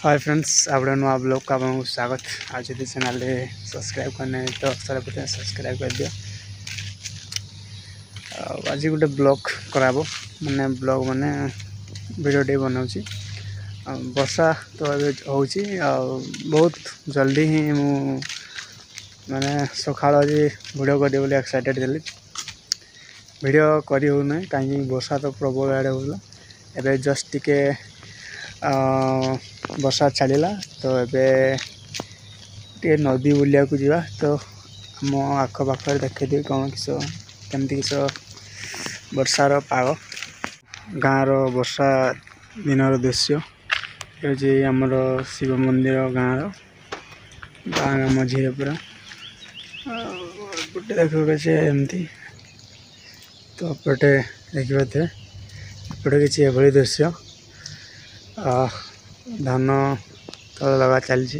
Hi friends आपने नुआ blog का आपको स्वागत। आज यदि चैनल सब्सक्राइब करने तो सारा पता सब्सक्राइब कर दियो। आज गोटे ब्लॉग कराबो माने ब्लॉग माने वीडियो डे बनाऊची। वर्षा तो अबे होची बहुत जल्दी ही मु माने सकाळ आज वीडियो कर बोली एक्साइटेड दिली। वीडियो करी हो ना कहीं वर्षा तो प्रबल आड़े होला। एबे जस्ट टिके वर्षा छाड़ा तो ये नदी बुलिया को जीवा तो आम आखपाखे देखी कौन किस केमती किस वर्षार पाग गाँव वर्षा दिन दृश्य ये आमर शिव मंदिर गाँव गाँ मझे पूरा गोटे देखा एमती तो पटे देखा थे एपटे किसी एभली दृश्य धान तले लगा चलती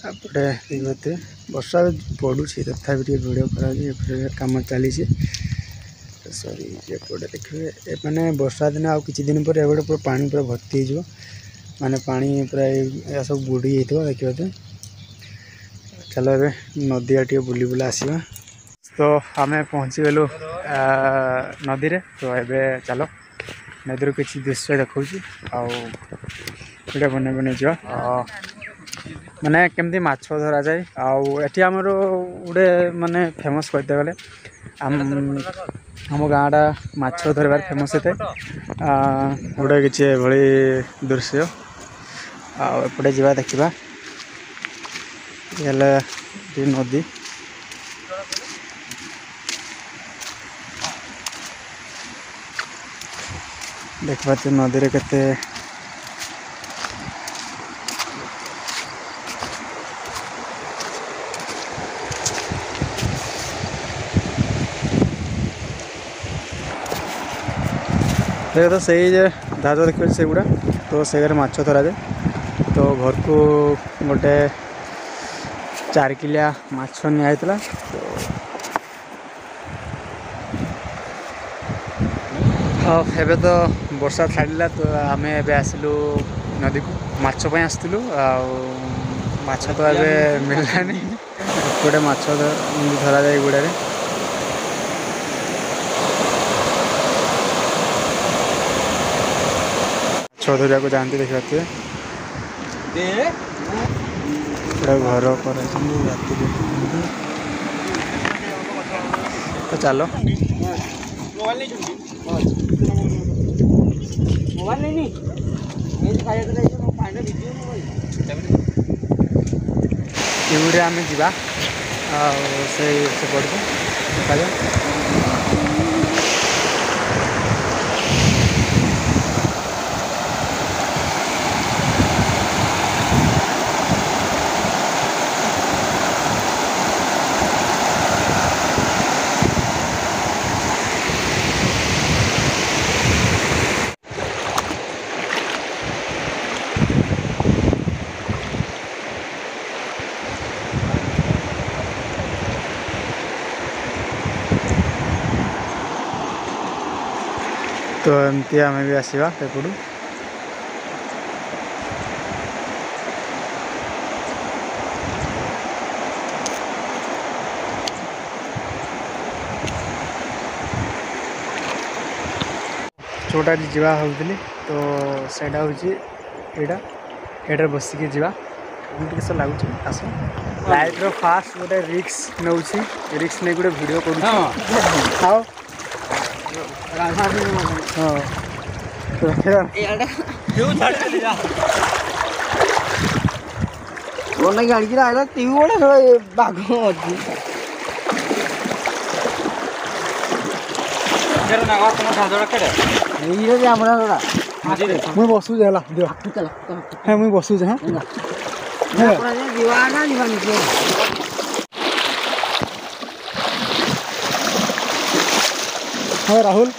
देखते वर्षा पड़ू तथा वीडियो कर कम चली सॉरी एपटे देखिए मैंने वर्षा दिन आ कि दिन पर एपटे पूरा पानी पूरा भर्ती हो माने पानी पूरा यह सब बुड़ी देखते चलो ए नदी टे बुली बुला आसवा तो आम पहुँची गलु नदी रे तो ये चलो नदी किसी दृश्य देखा वीडियो बने बने जा माने केमती माछ धरा जाए आठी आमर गोटे माने फेमस कहते गले आम गाँटा माछ धरबार फेमस होता है गोटे किसी एभली दृश्य आपटे जा देखा नदी देख पाते नदी रे केते देख तो सही जहाज देखिए से गुड़ा तो से माछ धरा जाए तो घर को गोटे 4 किलिया माछ निया हाँ एबे तो वर्षा छाड़ा तो आम एबे आसलु नदी को माछ आसलु माछ तो ए मिललानी गोटे माछ धरा जाए गुड़े माछ धरिया को जाती देखा घर कर तो चलो इउरे आम जा से पड़को देखा तो एमती आम भी आसवा एपटू छोटा जा तो सहीटा हूँ यहाँ बसिकी जा किस लगुच आस लाइफ फास्ट गोटे रिस्क नौ रिस्क नहीं गोटे वीडियो कर गाड़ी की आएगा टीवी बड़े बाघ मुझे बसुच हाँ मुझे बसुच हाँ हाँ राहुल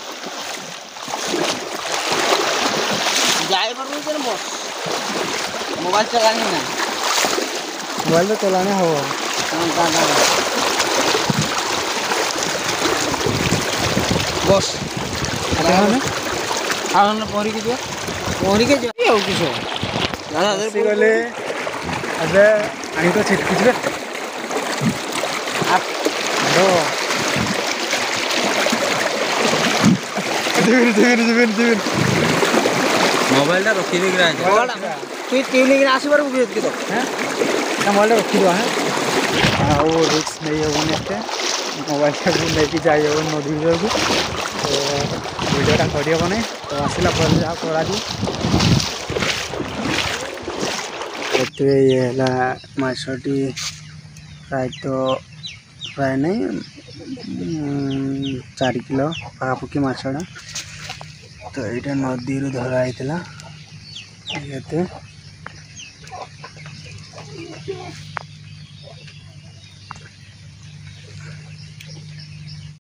मोबाइल चलाने ना मोबाइल तो चलाने हो बस पहरी के जो किस गले ଏବେ ଆଣି ତ ଛିଟକିଯିବେ ମୋବାଇଲଟା ରଖିଦେଇକି তুই ଟ୍ୟୁନିଂରେ ଆସିବାରୁ ବୁଝିକି ତ ମୋବାଇଲଟା ରଖିଦେବା ଆଉ ରିକ୍ସ ନେଇ ହେବନି ଏତେ ମୋବାଇଲଟାକୁ ନେଇକି ଯାଇ ହେବନି ନଦୀ ଭିତରକୁ ତ ଭିଡ଼ିଓଟା କରିହେବ ନାହିଁ ତ ଆସିଲା ପରେ ଯାହା କରାଯିବ ଏଥିରେ ଇଏ ହେଲା ମାଛଟି ପ୍ରାୟ ନାହିଁ 4 କିଲୋ ପାଖାପାଖି ମାଛଟା ତ ଏଇଟା ନଦୀରୁ ଧରା ହେଇଥିଲା ଏତେ